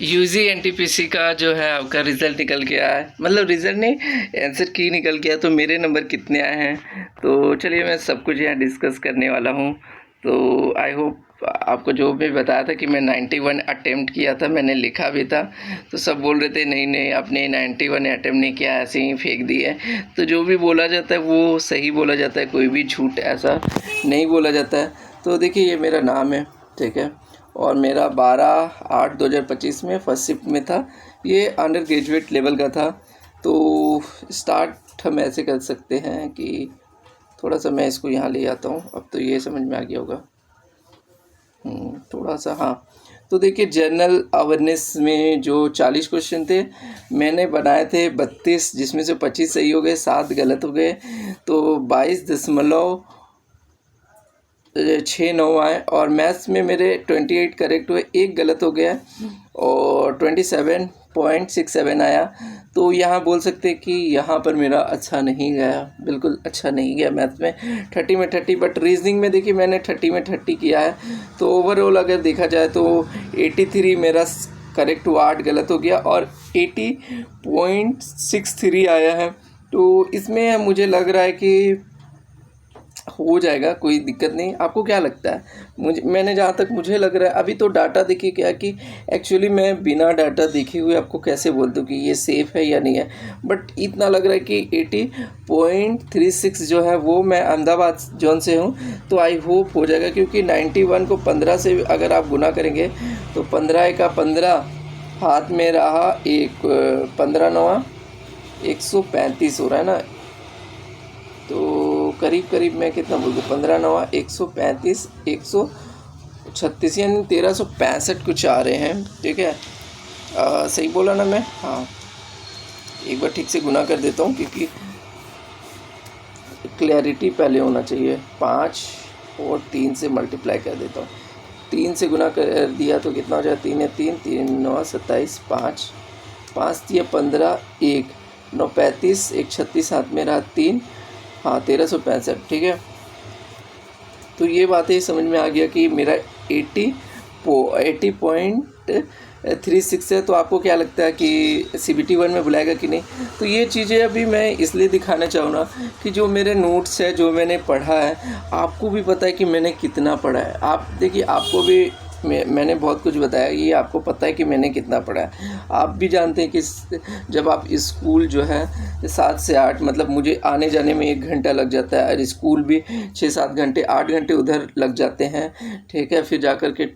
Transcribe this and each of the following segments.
UG NTPC का जो है आपका रिज़ल्ट निकल के आया है, मतलब रिज़ल्ट नहीं, आंसर की निकल गया। तो मेरे नंबर कितने आए हैं, तो चलिए मैं सब कुछ यहाँ डिस्कस करने वाला हूँ। तो आई होप आपको जो भी बताया था कि मैं 91 अटेम्प्ट किया था, मैंने लिखा भी था। तो सब बोल रहे थे नहीं नहीं आपने 91 अटेम्प्ट नहीं किया, ऐसे ही फेंक दिए। तो जो भी बोला जाता है वो सही बोला जाता है, कोई भी झूठ ऐसा नहीं बोला जाता है। तो देखिए ये मेरा नाम है, ठीक है, और मेरा 12/8/2025 में फर्स्ट शिफ्ट में था। ये अंडर ग्रेजुएट लेवल का था। तो स्टार्ट हम ऐसे कर सकते हैं कि थोड़ा सा मैं इसको यहाँ ले आता हूँ। अब तो ये समझ में आ गया होगा थोड़ा सा। हाँ, तो देखिए जनरल अवेयरनेस में जो 40 क्वेश्चन थे मैंने बनाए थे 32, जिसमें से 25 सही हो गए, 7 गलत हो गए। तो 22.69 आए। और मैथ्स में मेरे 28 करेक्ट हुए, 1 गलत हो गया और 27.67 आया। तो यहाँ बोल सकते हैं कि यहाँ पर मेरा अच्छा नहीं गया, बिल्कुल अच्छा नहीं गया मैथ्स में। 30 में 30, बट रीजनिंग में देखिए मैंने 30 में 30 किया है। तो ओवरऑल अगर देखा जाए तो 83 मेरा करेक्ट हुआ, 8 गलत हो गया और 80.63 आया है। तो इसमें मुझे लग रहा है कि हो जाएगा, कोई दिक्कत नहीं। आपको क्या लगता है? मैंने जहाँ तक मुझे लग रहा है, अभी तो डाटा देखिए क्या कि एक्चुअली मैं बिना डाटा देखे हुए आपको कैसे बोल दूँ कि ये सेफ़ है या नहीं है, बट इतना लग रहा है कि 80.36 जो है वो मैं अहमदाबाद जोन से हूँ। तो आई होप हो जाएगा, क्योंकि 91 को 15 से अगर आप गुना करेंगे तो 15 का 15 हाथ में रहा, एक 15×9 135 हो रहा है ना। तो करीब करीब मैं कितना बोल दूँ, 15×9 135, 136 यानी 1365 कुछ आ रहे हैं, ठीक है। सही बोला ना मैं? हाँ, एक बार ठीक से गुना कर देता हूँ क्योंकि क्लैरिटी पहले होना चाहिए। 5 और 3 से मल्टीप्लाई कर देता हूँ। 3 से गुना कर दिया तो कितना हो जाए, 3 है 3, 3×9 27, 5 3 15, 1 9 35, 1 36 हाथ में रहा 3, हाँ 1365, ठीक है। तो ये बातें समझ में आ गया कि मेरा 80.36 है। तो आपको क्या लगता है कि CBT 1 में बुलाएगा कि नहीं? तो ये चीज़ें अभी मैं इसलिए दिखाना चाहूँगा कि जो मेरे नोट्स है, जो मैंने पढ़ा है, आपको भी पता है कि मैंने कितना पढ़ा है। आप देखिए, आपको भी मैंने बहुत कुछ बताया, ये आपको पता है कि मैंने कितना पढ़ा है। आप भी जानते हैं कि जब आप स्कूल जो है 7 से 8, मतलब मुझे आने जाने में 1 घंटा लग जाता है, और स्कूल भी 6-7 घंटे, 8 घंटे उधर लग जाते हैं, ठीक है। फिर जाकर के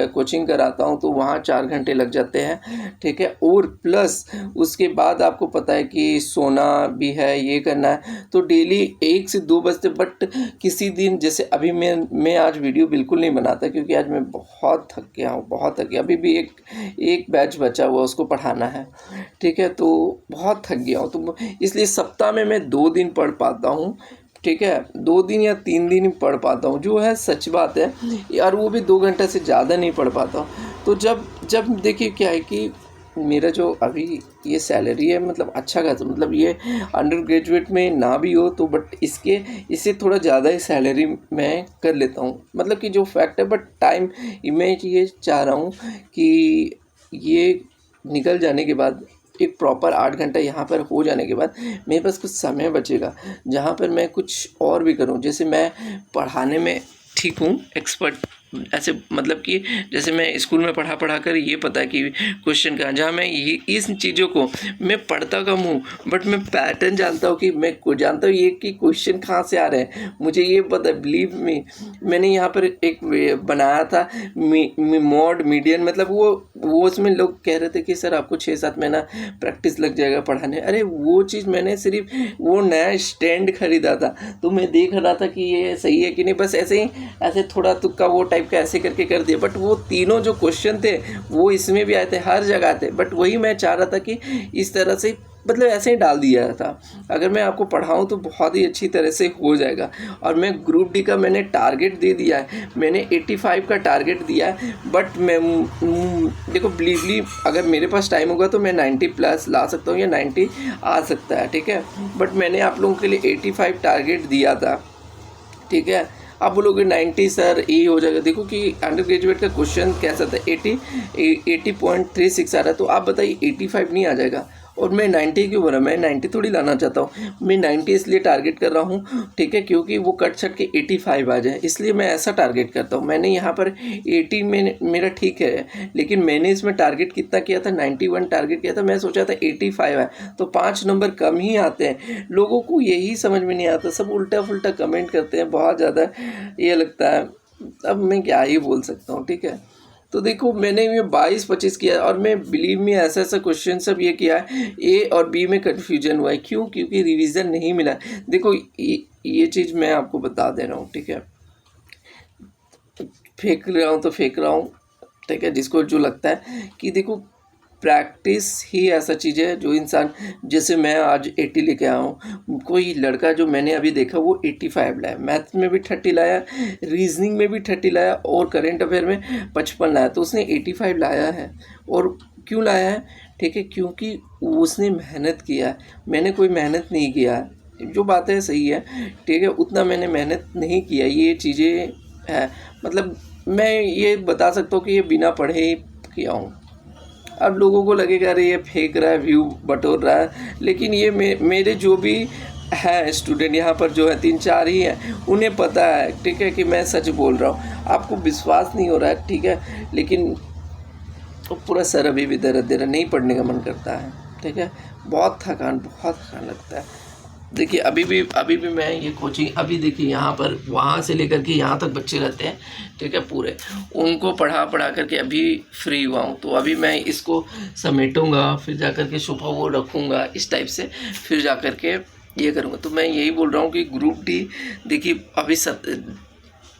कोचिंग कराता हूँ तो वहाँ 4 घंटे लग जाते हैं, ठीक है। और प्लस उसके बाद आपको पता है कि सोना भी है, ये करना है, तो डेली 1 से 2 बजते। बट किसी दिन जैसे अभी मैं आज वीडियो बिल्कुल नहीं बनाता क्योंकि आज मैं बहुत थक गया हूँ, बहुत थक गया। अभी भी एक बैच बचा हुआ, उसको पढ़ाना है, ठीक है। तो बहुत थक गया हूँ, तो इसलिए सप्ताह में मैं 2 दिन पढ़ पाता हूँ, ठीक है। 2 दिन या 3 दिन ही पढ़ पाता हूँ, जो है सच बात है यार। वो भी 2 घंटे से ज़्यादा नहीं पढ़ पाता हूँ। तो जब देखिए क्या है कि मेरा जो अभी ये सैलरी है, मतलब अच्छा खासा, मतलब ये अंडर ग्रेजुएट में ना भी हो तो, बट इससे थोड़ा ज़्यादा ही सैलरी मैं कर लेता हूँ, मतलब कि जो फैक्ट है। बट टाइम मैं ये चाह रहा हूँ कि ये निकल जाने के बाद, एक प्रॉपर 8 घंटा यहाँ पर हो जाने के बाद मेरे पास कुछ समय बचेगा जहाँ पर मैं कुछ और भी करूँ। जैसे मैं पढ़ाने में ठीक हूँ, एक्सपर्ट ऐसे, मतलब कि जैसे मैं स्कूल में पढ़ा कर ये पता है कि क्वेश्चन कहाँ, जहाँ मैं ये इस चीज़ों को मैं पढ़ता कम हूँ, बट मैं पैटर्न जानता हूँ कि मैं जानता हूँ ये कि क्वेश्चन कहाँ से आ रहे हैं, मुझे ये पता है। बिलीव मी, मैंने यहाँ पर एक बनाया था मॉड मीडियन, मतलब वो उसमें लोग कह रहे थे कि सर आपको 6-7 महीना प्रैक्टिस लग जाएगा पढ़ाने। अरे वो चीज़ मैंने सिर्फ वो नया स्टैंड खरीदा था, तो मैं देख रहा था कि ये सही है कि नहीं, बस ऐसे ही ऐसे थोड़ा तुक्का वो टाइप का ऐसे करके कर दिया। बट वो तीनों जो क्वेश्चन थे वो इसमें भी आए थे, हर जगह थे। बट वही मैं चाह रहा था कि इस तरह से, मतलब ऐसे ही डाल दिया था। अगर मैं आपको पढ़ाऊँ तो बहुत ही अच्छी तरह से हो जाएगा। और मैं ग्रुप डी का मैंने टारगेट दे दिया है, मैंने 85 का टारगेट दिया है। बट मैं देखो, बिलीवली अगर मेरे पास टाइम होगा तो मैं 90+ ला सकता हूँ या 90 आ सकता है, ठीक है। बट मैंने आप लोगों के लिए 85 टारगेट दिया था, ठीक है। आप बोलोगे 90 सर ये हो जाएगा। देखो कि अंडर ग्रेजुएट का क्वेश्चन कैसा था, 80.36 आ रहा है, तो आप बताइए 85 नहीं आ जाएगा। और मैं 90 क्यों बोला, मैं 90 थोड़ी लाना चाहता हूँ, मैं 90 इसलिए टारगेट कर रहा हूँ, ठीक है, क्योंकि वो कट छट के 85 आ जाए, इसलिए मैं ऐसा टारगेट करता हूँ। मैंने यहाँ पर 80 में मेरा ठीक है, लेकिन मैंने इसमें टारगेट कितना किया था, 91 टारगेट किया था। मैं सोचा था 85 है, तो 5 नंबर कम ही आते हैं। लोगों को यही समझ में नहीं आता, सब उल्टा फुल्टा कमेंट करते हैं, बहुत ज़्यादा ये लगता है। अब मैं क्या ही बोल सकता हूँ, ठीक है। तो देखो मैंने ये 22-25 किया, और मैं बिलीव में ऐसा ऐसा क्वेश्चन सब ये किया है, ए और बी में कन्फ्यूजन हुआ है। क्यों? क्योंकि रिवीजन नहीं मिला। देखो ये चीज़ मैं आपको बता दे रहा हूँ, ठीक है। फेंक रहा हूँ तो फेंक रहा हूँ, ठीक है, जिसको जो लगता है कि देखो प्रैक्टिस ही ऐसा चीज़ है जो इंसान, जैसे मैं आज 80 लेके आया हूँ, कोई लड़का जो मैंने अभी देखा वो 85 लाया, मैथ में भी 30 लाया, रीजनिंग में भी 30 लाया, और करंट अफेयर में 55 लाया, तो उसने 85 लाया है। और क्यों लाया है? ठीक है, क्योंकि उसने मेहनत किया है, मैंने कोई मेहनत नहीं किया है। जो बात है सही है, ठीक है, उतना मैंने मेहनत नहीं किया, ये चीज़ें है। मतलब मैं ये बता सकता हूँ कि ये बिना पढ़े ही किया हूँ। अब लोगों को लगेगा अरे ये फेंक रहा है, व्यू बटोर रहा है, लेकिन ये मेरे जो भी है स्टूडेंट यहाँ पर जो है 3-4 ही हैं, उन्हें पता है, ठीक है, कि मैं सच बोल रहा हूँ। आपको विश्वास नहीं हो रहा है, ठीक है, लेकिन तो पूरा सर अभी भी दर्द दे रहा, नहीं पढ़ने का मन करता है, ठीक है, बहुत थकान लगता है। देखिए अभी भी मैं ये कोचिंग, अभी देखिए यहाँ पर वहाँ से लेकर के यहाँ तक बच्चे रहते हैं, ठीक है, पूरे उनको पढ़ा करके अभी फ्री हुआ हूँ। तो अभी मैं इसको समेटूंगा, फिर जा कर के सुबह वो रखूँगा इस टाइप से, फिर जा कर के ये करूँगा। तो मैं यही बोल रहा हूँ कि ग्रुप डी देखिए अभी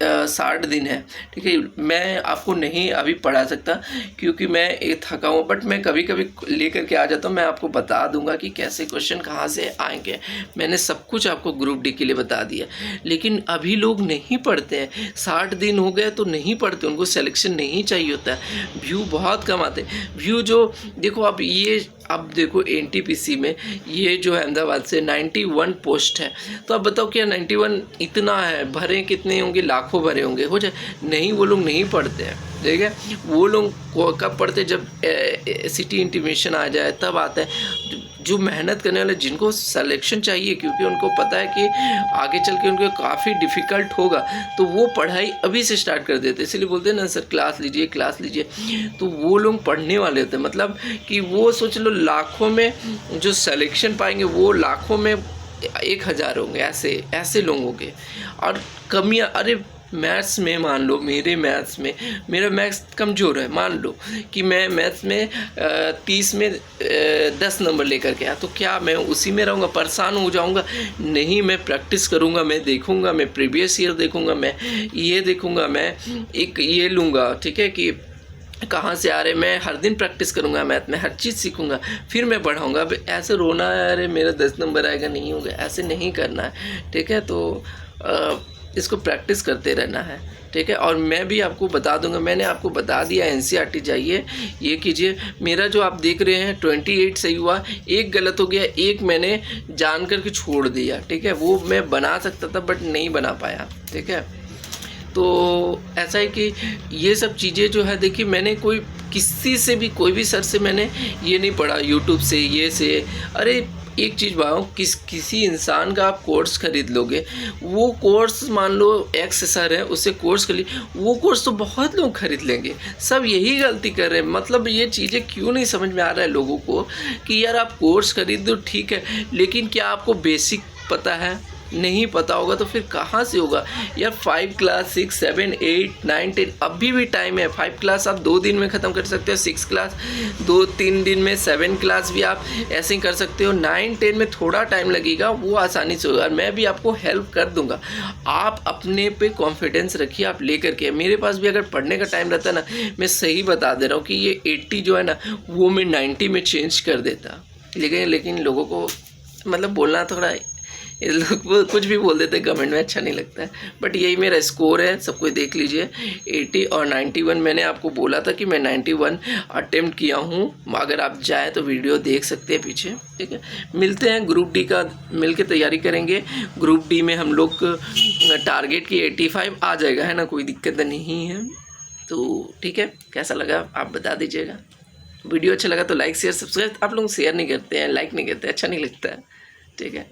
60 दिन है, ठीक है। मैं आपको नहीं अभी पढ़ा सकता क्योंकि मैं एक थका हूँ, बट मैं कभी कभी लेकर के आ जाता हूँ। मैं आपको बता दूंगा कि कैसे क्वेश्चन कहाँ से आएंगे, मैंने सब कुछ आपको ग्रुप डी के लिए बता दिया। लेकिन अभी लोग नहीं पढ़ते हैं, 60 दिन हो गए तो नहीं पढ़ते, उनको सिलेक्शन नहीं चाहिए होता है, व्यू बहुत कम आते हैं। व्यू जो देखो अब देखो एनटीपीसी में ये जो है अहमदाबाद से 91 पोस्ट है, तो अब बताओ क्या 91 इतना है, भरे कितने होंगे, लाखों भरे होंगे, हो जाए नहीं, वो लोग नहीं पढ़ते हैं, ठीक है। वो लोग कब पढ़ते, जब सिटी इंटीमेशन आ जाए तब आता है। जो मेहनत करने वाले, जिनको सिलेक्शन चाहिए, क्योंकि उनको पता है कि आगे चल के उनको काफ़ी डिफ़िकल्ट होगा, तो वो पढ़ाई अभी से स्टार्ट कर देते हैं। इसलिए बोलते हैं ना सर क्लास लीजिए, तो वो लोग पढ़ने वाले होते हैं। मतलब कि वो सोच लो लाखों में जो सिलेक्शन पाएंगे, वो लाखों में 1000 होंगे, ऐसे लोग होंगे। और कमियाँ, अरे मैथ्स में मान लो मेरा मैथ्स कमज़ोर है, मान लो कि मैं मैथ्स में 30 में 10 नंबर लेकर के आया, तो क्या मैं उसी में रहूँगा, परेशान हो जाऊँगा? नहीं, मैं प्रैक्टिस करूँगा, मैं देखूँगा, मैं प्रीवियस ईयर देखूँगा, मैं ये देखूँगा, मैं एक ये लूँगा, ठीक है, कि कहाँ से आ रहे, मैं हर दिन प्रैक्टिस करूँगा मैथ में, हर चीज़ सीखूँगा, फिर मैं पढ़ाऊँगा। अब ऐसे रोना है अरे मेरा 10 नंबर आएगा, नहीं होगा, ऐसे नहीं करना है, ठीक है। तो इसको प्रैक्टिस करते रहना है, ठीक है। और मैं भी आपको बता दूंगा, मैंने आपको बता दिया एनसीईआरटी जाइए, ये कीजिए। मेरा जो आप देख रहे हैं 28 सही हुआ, एक गलत हो गया, एक मैंने जान करके छोड़ दिया, ठीक है, वो मैं बना सकता था बट नहीं बना पाया, ठीक है। तो ऐसा है कि ये सब चीज़ें जो है, देखिए मैंने किसी से भी, कोई भी सर से मैंने ये नहीं पढ़ा, यूट्यूब से ये से। अरे एक चीज़ बताऊँ, किसी इंसान का आप कोर्स खरीद लोगे, वो कोर्स मान लो एक्स सर है, उससे कोर्स कर ली, वो कोर्स तो बहुत लोग खरीद लेंगे। सब यही गलती कर रहे हैं। मतलब ये चीज़ें क्यों नहीं समझ में आ रहा है लोगों को कि यार आप कोर्स खरीद दो, ठीक है, लेकिन क्या आपको बेसिक पता है? नहीं पता होगा तो फिर कहाँ से होगा यार। 5 क्लास 6 7 8 9 10 अभी भी टाइम है। 5 क्लास आप 2 दिन में ख़त्म कर सकते हो, 6 क्लास 2-3 दिन में, 7 क्लास भी आप ऐसे ही कर सकते हो। 9 10 में थोड़ा टाइम लगेगा, वो आसानी से होगा, मैं भी आपको हेल्प कर दूंगा। आप अपने पे कॉन्फिडेंस रखिए, आप लेकर के। मेरे पास भी अगर पढ़ने का टाइम रहता ना, मैं सही बता दे रहा हूँ कि ये 80 जो है ना, वो मैं 90 में चेंज कर देता। लेकिन लोगों को मतलब बोलना थोड़ा ये लोग कुछ भी बोल देते हैं कमेंट में, अच्छा नहीं लगता है। बट यही मेरा स्कोर है, सब कोई देख लीजिए। 80 और 91 मैंने आपको बोला था कि मैं 91 अटेम्प्ट किया हूँ। अगर आप जाएँ तो वीडियो देख सकते हैं पीछे, ठीक है। मिलते हैं ग्रुप डी का, मिल के तैयारी करेंगे। ग्रुप डी में हम लोग टारगेट की 85 आ जाएगा, है ना, कोई दिक्कत नहीं है। तो ठीक है, कैसा लगा आप बता दीजिएगा। वीडियो अच्छा लगा तो लाइक शेयर सब्सक्राइब, आप लोग शेयर नहीं करते हैं, लाइक नहीं करते, अच्छा नहीं लगता है, ठीक है।